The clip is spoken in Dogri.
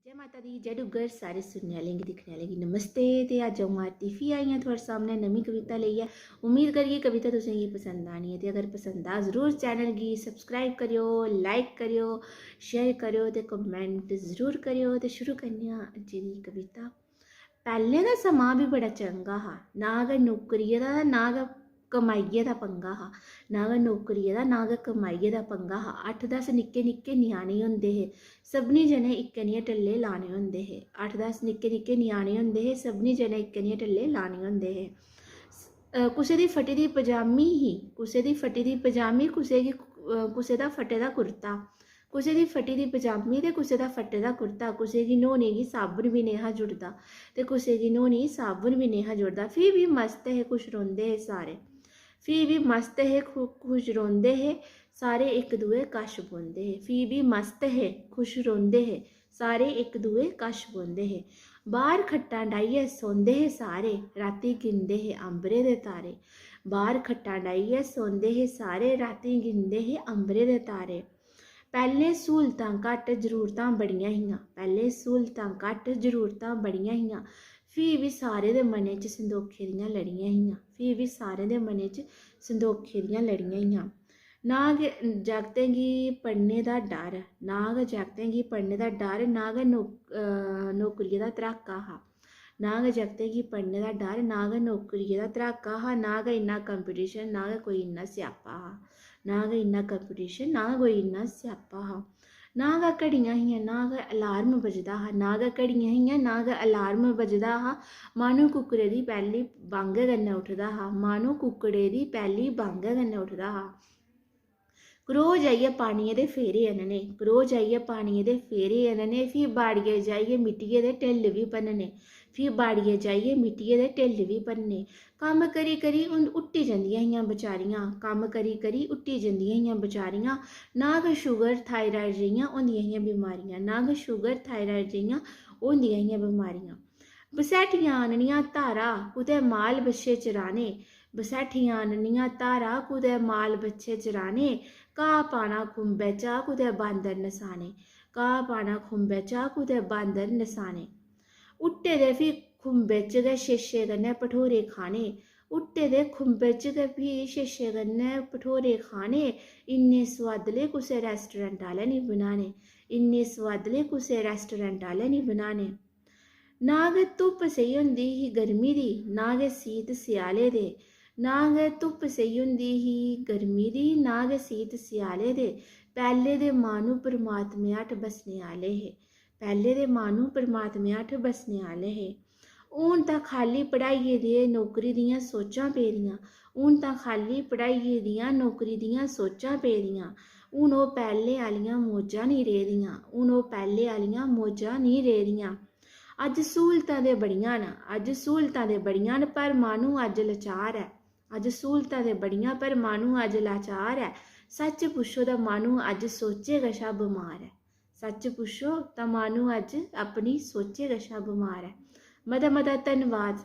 जय माता दी, जय डुग्गर। सारे सुनने आह्लें गी दिक्खने आह्लें गी नमस्ते। ते अज्ज अ'ऊं आरती फ्ही आई आं थुआढ़े सामने नमीं कविता लेइयै। उम्मीद करियै कविता तुसें गी पसंद आनी ऐ। ते अगर पसंद आ ज़रूर चैनल गी सब्सक्राइब करेओ, लाइक करेओ, शेयर करेओ ते कमेंट ज़रूर करेओ। ते शुरू करने आं अज्ज दी कविता। पैह्लें दा समां बी बड़ा चंगा हा, ना गै नौकरिये दा ना गै कमाइये दा पंगा हा। ना गै नौकरिये दा ना गै कमाइये दा पंगा हा। 8-10 निक्के निक्के ञ्याणे होंदे हे, सभनीं जने इक्कै नेह् टल्ले लाने होंदे हे। 8-10 निक्के निक्के ञ्याणे होंदे हे, सभनीं जने इक्कै नेह् टल्ले लाने होंदे हे। कुसै दी फटी दी पजामी ही, कुसै दी फटी दी पजामी, कुसै दा फटे दा कुर्ता। कुसै दी फटी दी पजामी ते कुसै दा फटे दा कुर्ता। कुसै गी न्हौने गी साबन बी नेहा जुड़दा ते कुसै गी न्हौने गी साबन बी नेहा जुड़दा। फ्ही बी मस्त हे, खुश रौंह्दे हे सारे। फ्ही बी मस्त हे, खुश रौंह्दे हे सारे, इक दुए कश बौंह्दे हे। फ्ही बी मस्त हे, खुश रौंह्दे हे सारे, इक दुए कश बौंह्दे हे। बाह्र खट्टां डाहियै सौंदे हे सारे, रातीं गिनदे हे अंबरे दे तारे। बाह्र खट्टां डाहियै सौंदे हे सारे, रातीं गिनदे हे अंबरे दे तारे। पैह्लें स्हूलतां घट्ट जरूरतां बड़ियां हियां, पैह्लें स्हूलतां घट्ट जरूरतां बड़ियां हियां। फ्ही बी सारें दे मनै च संदोखे दियां लड़ियां हियां, फ्ही बी सारें दे मनै च संदोखे दियां लड़ियां हियां। ना गै जागतें गी पढ़ने दा डर, ना गै जागतें गी पढ़ने दा डर, ना गै नौकरिये दा धराका हा। ना गै जागतें गी पढ़ने दा डर, ना गै नौकरिये दा धराका हा। ना गै इन्ना कंपीटीशन, ना गै कोई इन्ना स्यापा हा। ना गै इन्ना कंपीटीशन, ना गै कोई इन्ना स्यापा हा। ना गै घड़ियां हियां, ना गै अलार्म बजदा हा। ना गै घड़ियां हियां, ना गै अलार्म बजदा हा। माह्नू कुक्कड़े दी पैह्ली बांगे कन्नै उठदा हा, माह्नू कुक्कड़े दी पैह्ली बांगे कन्नै उठदा हा। घरोऽ जाइयै पानिये दे फेरे आह्नने, घरोऽ जाइयै पानिये दे फेरे आह्नने। फ्ही बाड़ियै जाइयै मिट्टिये दे ढिल्ल बी भन्नने, फ्ही बाड़ियै जाइयै मिट्टिये दे ढिल्ल बी भन्नने। कम्म करी करी हुट्टी जंदियां हियां बचारियां, कम्म करी करी हुट्टी जंदियां हियां बचारियां। ना गै शुगर थायराइड जेहियां होंदियां हियां बमारियां, ना गै शुगर थायराइड जेहियां होंदियां हियां बमारियां। बसैठियां आह्ननियां धारा कुतै माल बच्छे चराने, बसैठियां आह्ननियां धारा कुतै माल बच्छे चराने। घाऽ पाना खुंबै चा कुतै बांदर नसाने, घाऽ पाना खुंबै चा कुतै बांदर नसाने। हुट्टे दे फ्ही खुंबै च गै शेशे कन्नै भठोरे खाने, हुट्टे दे खुंबै च गै फ्ही शेशे कन्नै भठोरे खाने। इन्ने सोआदले कुसै रैस्टोरैंट आह्ले निं बनाने, इन्ने सोआदले कुसै रैस्टोरैंट आह्ले निं बनाने। ना गै धुप्प सेही होंदी ही गर्मी दी, ना गै सीत स्याले दे। ना गै धुप्प सेही होंदी ही गर्मी दी, ना गै सीत स्याले दे। पैह्ले दे माह्नू परमात्मे हेठ बस्सने आह्ले हे, पैह्ले दे माह्नू परमात्मे हेठ बस्सने आह्ले हे। हून तां खाल्ली पढ़ाइयै दे नौकरी दियां सोचां पेदियां, हून तां खाल्ली पढ़ाइयै दियां नौकरी दियां सोचां पेदियां। हून ओह् पैह्ले आह्लियां मौजां निं रेह्दियां, हून ओह् पैह्ले आह्लियां मौजां निं रेह्दियां। अज्ज स्हूलतां ते बड़ियां न, अज्ज स्हूलतां ते बड़ियां न, पर माह्नू अज्ज लाचार ऐ। अज्ज स्हूलतां ते बड़ियां पर माह्नू अज्ज लाचार ऐ। सच्च पुच्छो तां माह्नू अज्ज सोचे कशा बमार ऐ, सच्च पुच्छो तां माह्नू अज्ज अपनी सोचे कशा बमार ऐ। मता मता धन्नवाद।